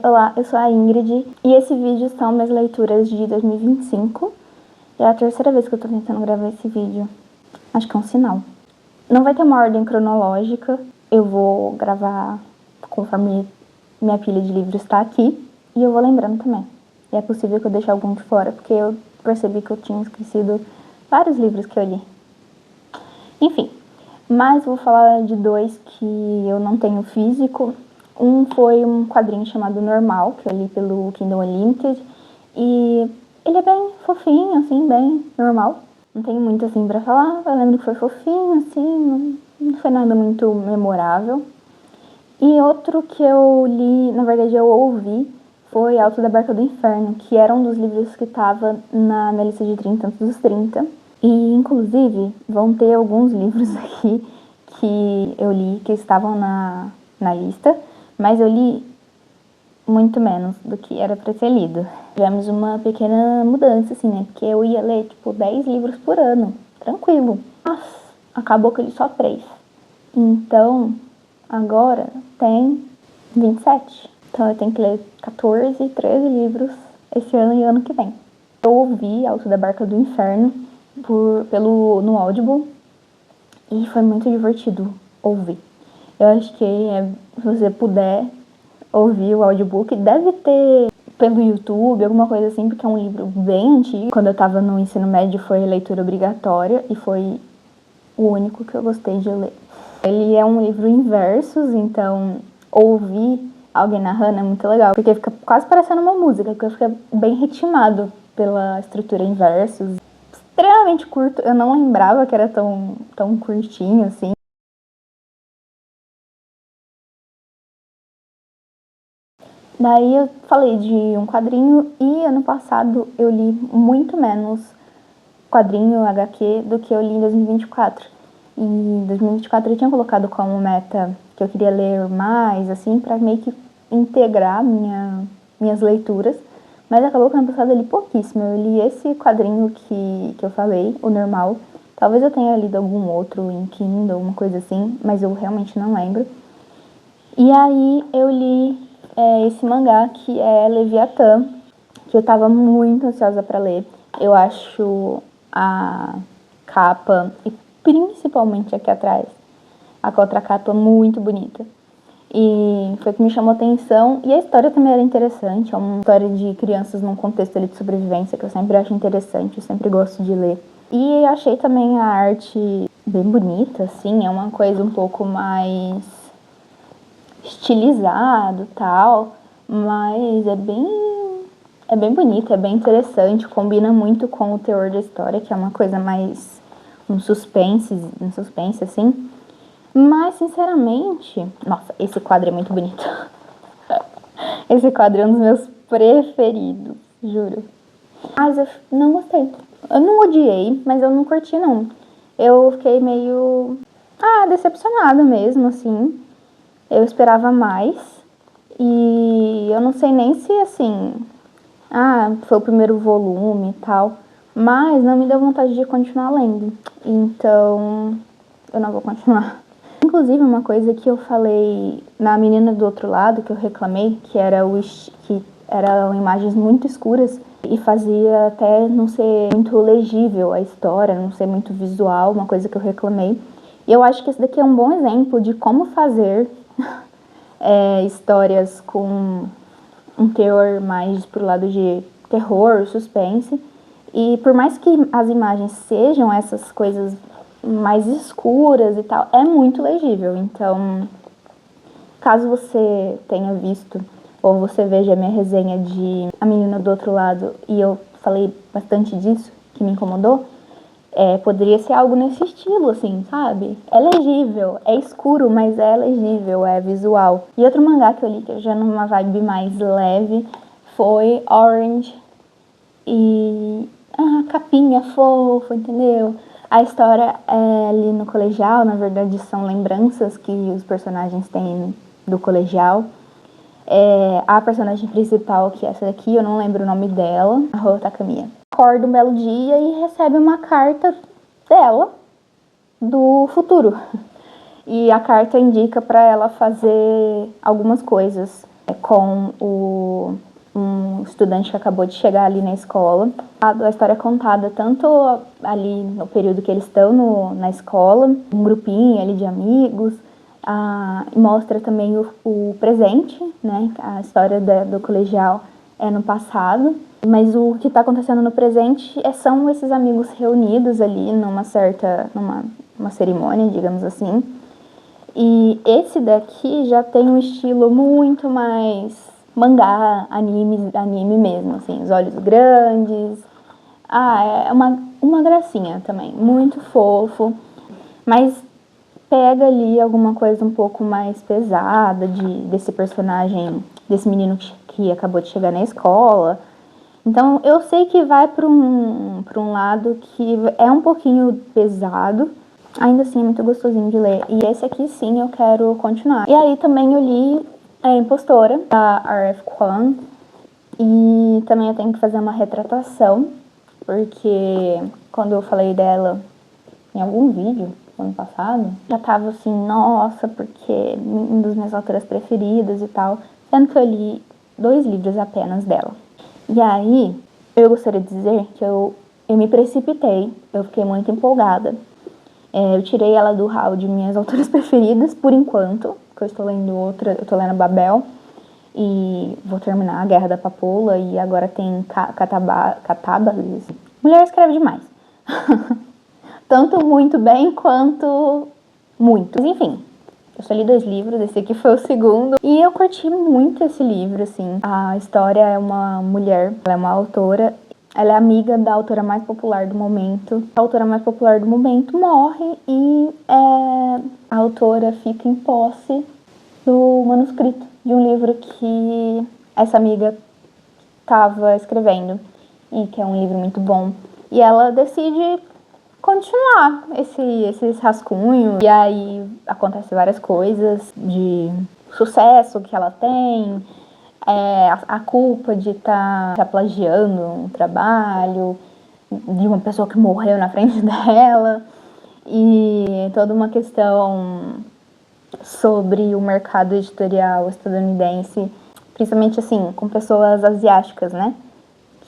Olá, eu sou a Ingrid e esse vídeo são minhas leituras de 2025. É a terceira vez que eu tô tentando gravar esse vídeo. Acho que é um sinal. Não vai ter uma ordem cronológica, eu vou gravar conforme minha pilha de livros está aqui e eu vou lembrando também. E é possível que eu deixe algum de fora, porque eu percebi que eu tinha esquecido vários livros que eu li. Enfim, mas vou falar de dois que eu não tenho físico. Um foi um quadrinho chamado Normal, que eu li pelo Kindle Unlimited, e ele é bem fofinho, assim, bem normal. Não tenho muito, assim, pra falar, eu lembro que foi fofinho, assim, não foi nada muito memorável. E outro que eu li, na verdade eu ouvi, foi Alto da Barca do Inferno, que era um dos livros que estava na minha lista de 30 antes dos 30. E, inclusive, vão ter alguns livros aqui que eu li, que estavam na lista, mas eu li muito menos do que era pra ser lido. Tivemos uma pequena mudança, assim, né? Porque eu ia ler, tipo, 10 livros por ano, tranquilo. Mas acabou que eu li só 3. Então, agora tem 27. Então eu tenho que ler 14, 13 livros esse ano e ano que vem. Eu ouvi Alto da Barca do Inferno no Audible e foi muito divertido ouvir. Eu acho que se você puder ouvir o audiobook, deve ter pelo YouTube, alguma coisa assim, porque é um livro bem antigo. Quando eu tava no ensino médio foi leitura obrigatória e foi o único que eu gostei de ler. Ele é um livro em versos, então ouvir alguém narrando é muito legal, porque fica quase parecendo uma música, porque fica bem ritmado pela estrutura em versos. Extremamente curto, eu não lembrava que era tão curtinho assim. Daí eu falei de um quadrinho e ano passado eu li muito menos quadrinho HQ do que eu li em 2024. E em 2024 eu tinha colocado como meta que eu queria ler mais, assim, pra meio que integrar minhas leituras. Mas acabou que ano passado eu li pouquíssimo. Eu li esse quadrinho que eu falei, o Normal. Talvez eu tenha lido algum outro em Kindle, uma coisa assim, mas eu realmente não lembro. E aí eu li esse mangá que é Leviatã, que eu tava muito ansiosa pra ler. Eu acho a capa, e principalmente aqui atrás, a contracapa muito bonita. E foi o que me chamou a atenção. E a história também era interessante. É uma história de crianças num contexto ali de sobrevivência que eu sempre acho interessante, eu sempre gosto de ler. E achei também a arte bem bonita, assim, é uma coisa um pouco mais estilizado, tal, mas é bem bonito, é bem interessante, combina muito com o teor da história, que é uma coisa mais um suspense assim. Mas, sinceramente, nossa, esse quadro é muito bonito. Esse quadro é um dos meus preferidos, juro. Mas eu não gostei. Eu não odiei, mas eu não curti, não. Eu fiquei meio, decepcionada mesmo, assim. Eu esperava mais. E eu não sei nem se, assim, foi o primeiro volume e tal. Mas não me deu vontade de continuar lendo. Então, eu não vou continuar. Inclusive, uma coisa que eu falei na Menina do Outro Lado, que eu reclamei, que eram imagens muito escuras e fazia até não ser muito legível a história, não ser muito visual, uma coisa que eu reclamei. E eu acho que esse daqui é um bom exemplo de como fazer histórias com um teor mais pro lado de terror, suspense. E por mais que as imagens sejam essas coisas mais escuras e tal, é muito legível. Então, caso você tenha visto ou você veja a minha resenha de A Menina do Outro Lado e eu falei bastante disso, que me incomodou, poderia ser algo nesse estilo, assim, sabe? É legível, é escuro, mas é legível, é visual. E outro mangá que eu li, que eu já numa vibe mais leve, foi Orange. E a capinha fofa, entendeu? A história é ali no colegial, na verdade são lembranças que os personagens têm do colegial. A personagem principal, que é essa daqui, eu não lembro o nome dela, a Haruo Takamiya, acorda um belo dia e recebe uma carta dela do futuro. E a carta indica para ela fazer algumas coisas. com um estudante que acabou de chegar ali na escola. A história é contada tanto ali no período que eles estão na escola, um grupinho ali de amigos, mostra também o presente, né? A história do colegial é no passado, mas o que está acontecendo no presente são esses amigos reunidos ali numa cerimônia, digamos assim. E esse daqui já tem um estilo muito mais mangá, anime mesmo, assim, os olhos grandes. É uma gracinha também, muito fofo, mas pega ali alguma coisa um pouco mais pesada desse personagem, desse menino que acabou de chegar na escola. Então eu sei que vai para um lado que é um pouquinho pesado, ainda assim é muito gostosinho de ler. E esse aqui sim eu quero continuar. E aí também eu li A Impostora, da R.F. Kuang. E também eu tenho que fazer uma retratação, porque quando eu falei dela em algum vídeo, ano passado, já tava assim, nossa, porque um dos meus autores preferidas e tal, sendo que eu li 2 livros apenas dela. E aí, eu gostaria de dizer que eu me precipitei, eu fiquei muito empolgada. Eu tirei ela do hall de minhas autoras preferidas, por enquanto, porque eu estou lendo outra, eu estou lendo Babel, e vou terminar a Guerra da Papoula, e agora tem Catabas. Mulher escreve demais. Tanto muito bem quanto muito. Mas enfim, eu só li 2 livros, esse aqui foi o segundo. E eu curti muito esse livro, assim. A história é uma mulher, ela é uma autora. Ela é amiga da autora mais popular do momento. A autora mais popular do momento morre e a autora fica em posse do manuscrito de um livro que essa amiga estava escrevendo. E que é um livro muito bom. E ela decide continuar esses rascunhos. E aí acontece várias coisas de sucesso que ela tem, a culpa de estar plagiando um trabalho de uma pessoa que morreu na frente dela, e toda uma questão sobre o mercado editorial estadunidense, principalmente assim, com pessoas asiáticas, né?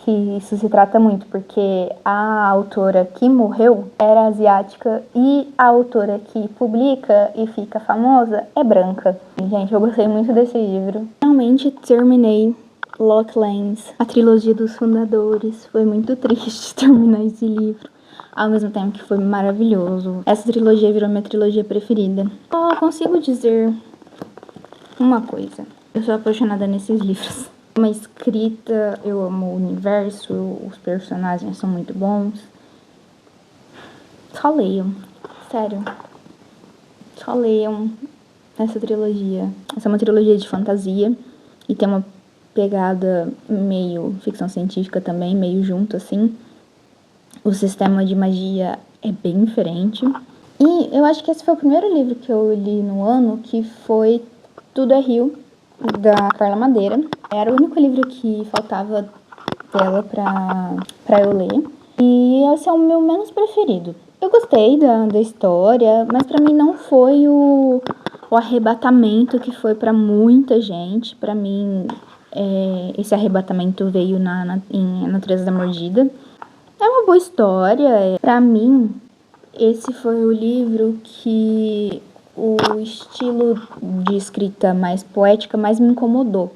Que isso se trata muito, porque a autora que morreu era asiática e a autora que publica e fica famosa é branca. E, gente, eu gostei muito desse livro. Finalmente terminei Lock Lanes, a trilogia dos fundadores. Foi muito triste terminar esse livro, ao mesmo tempo que foi maravilhoso. Essa trilogia virou minha trilogia preferida. Só consigo dizer uma coisa: eu sou apaixonada nesses livros. Uma escrita, eu amo o universo, os personagens são muito bons. Só leiam, sério. Só leiam essa trilogia. Essa é uma trilogia de fantasia e tem uma pegada meio ficção científica também, meio junto assim. O sistema de magia é bem diferente. E eu acho que esse foi o primeiro livro que eu li no ano, que foi Tudo é Rio, da Carla Madeira. Era o único livro que faltava dela pra eu ler. E esse é o meu menos preferido. Eu gostei da história, mas pra mim não foi o arrebatamento que foi pra muita gente. Pra mim, esse arrebatamento veio em Natureza da Mordida. É uma boa história. Pra mim, esse foi o livro que o estilo de escrita mais poética mais me incomodou.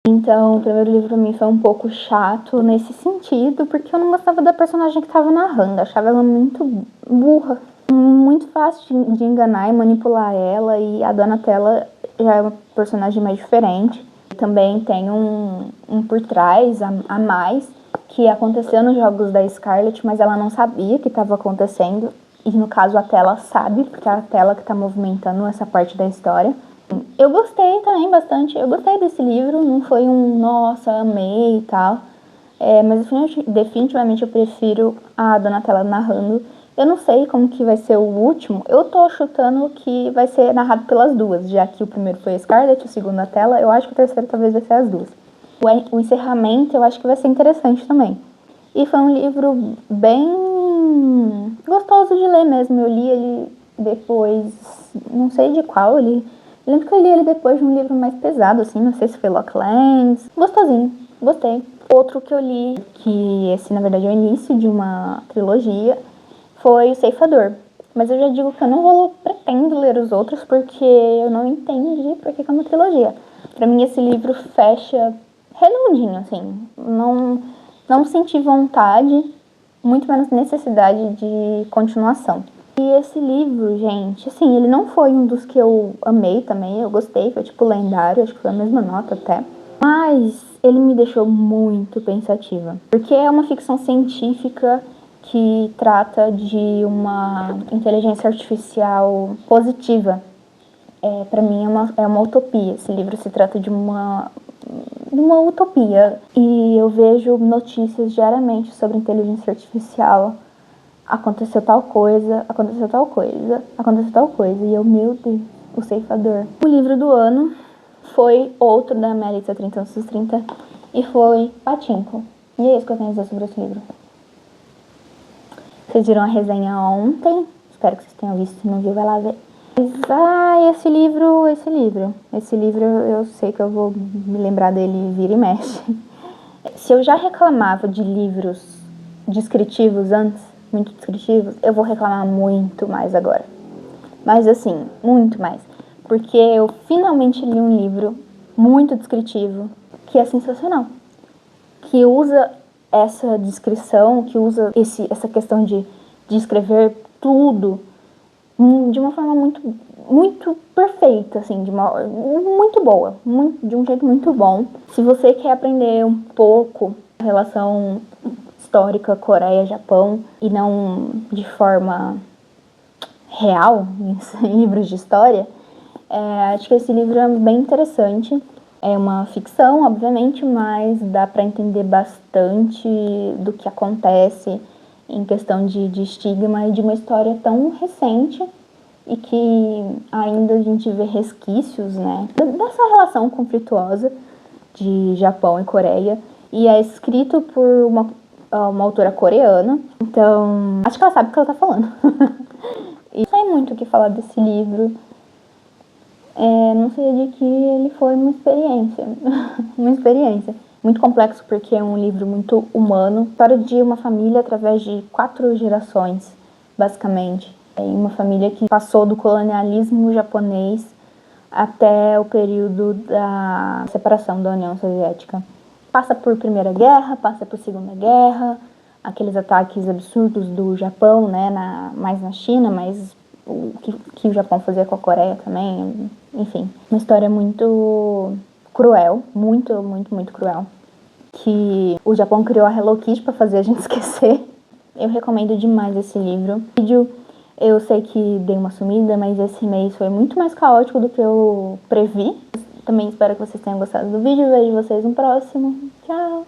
Então, o primeiro livro pra mim foi um pouco chato nesse sentido, porque eu não gostava da personagem que estava narrando. Eu achava ela muito burra, muito fácil de enganar e manipular ela, e a Donatella já é uma personagem mais diferente. Também tem um por trás a mais, que aconteceu nos jogos da Scarlet, mas ela não sabia que estava acontecendo. E no caso a Tela sabe, porque é a Tela que está movimentando essa parte da história. Eu gostei também bastante, eu gostei desse livro, não foi um nossa, amei e tal. Mas definitivamente eu prefiro a Donatella narrando. Eu não sei como que vai ser o último, eu tô chutando que vai ser narrado pelas duas, já que o primeiro foi a Scarlet, o segundo a Tela, eu acho que o terceiro talvez vai ser as duas. O encerramento eu acho que vai ser interessante também. E foi um livro bem gostoso de ler mesmo. Eu li ele depois, não sei de qual, eu li Lembro que eu li ele depois de um livro mais pesado, assim, não sei se foi Locklands. Gostosinho, gostei. Outro que eu li, que esse na verdade é o início de uma trilogia, foi O Ceifador. Mas eu já digo que eu não pretendo ler os outros porque eu não entendi porque que é uma trilogia. Pra mim esse livro fecha redondinho, assim. Não senti vontade, muito menos necessidade de continuação. E esse livro, gente, assim, ele não foi um dos que eu amei também, eu gostei, foi tipo lendário, acho que foi a mesma nota até. Mas ele me deixou muito pensativa, porque é uma ficção científica que trata de uma inteligência artificial positiva. Para mim é uma utopia, esse livro se trata de uma utopia. E eu vejo notícias diariamente sobre inteligência artificial. Aconteceu tal coisa, aconteceu tal coisa, aconteceu tal coisa. E eu, meu Deus, O Ceifador. O livro do ano foi outro da Melissa 30 anos dos 30 e foi Pachinko. E é isso que eu tenho a dizer sobre esse livro. Vocês viram a resenha ontem, espero que vocês tenham visto, se não viu, vai lá ver. Mas, esse livro eu sei que eu vou me lembrar dele vira e mexe. Se eu já reclamava de livros descritivos antes, muito descritivos, eu vou reclamar muito mais agora. Mas assim, muito mais. Porque eu finalmente li um livro muito descritivo, que é sensacional. Que usa essa descrição, que usa essa questão de escrever tudo de uma forma muito perfeita, assim, muito boa, de um jeito muito bom. Se você quer aprender um pouco a relação histórica Coreia-Japão e não de forma real, em livros de história, acho que esse livro é bem interessante. É uma ficção, obviamente, mas dá para entender bastante do que acontece em questão de estigma e de uma história tão recente e que ainda a gente vê resquícios, né, dessa relação conflituosa de Japão e Coreia. E é escrito por uma autora coreana, então acho que ela sabe o que ela tá falando. E não sei muito o que falar desse livro. Não sei de que ele foi uma experiência. Uma experiência. Muito complexo porque é um livro muito humano. História de uma família através de 4 gerações, basicamente. É uma família que passou do colonialismo japonês até o período da separação da União Soviética. Passa por Primeira Guerra, passa por Segunda Guerra, aqueles ataques absurdos do Japão, né, mais na China, mas o que o Japão fazia com a Coreia também, enfim. Uma história muito cruel, muito cruel, que o Japão criou a Hello Kitty para fazer a gente esquecer. Eu recomendo demais esse livro. Eu sei que dei uma sumida, mas esse mês foi muito mais caótico do que eu previ. Também espero que vocês tenham gostado do vídeo. Vejo vocês no próximo. Tchau!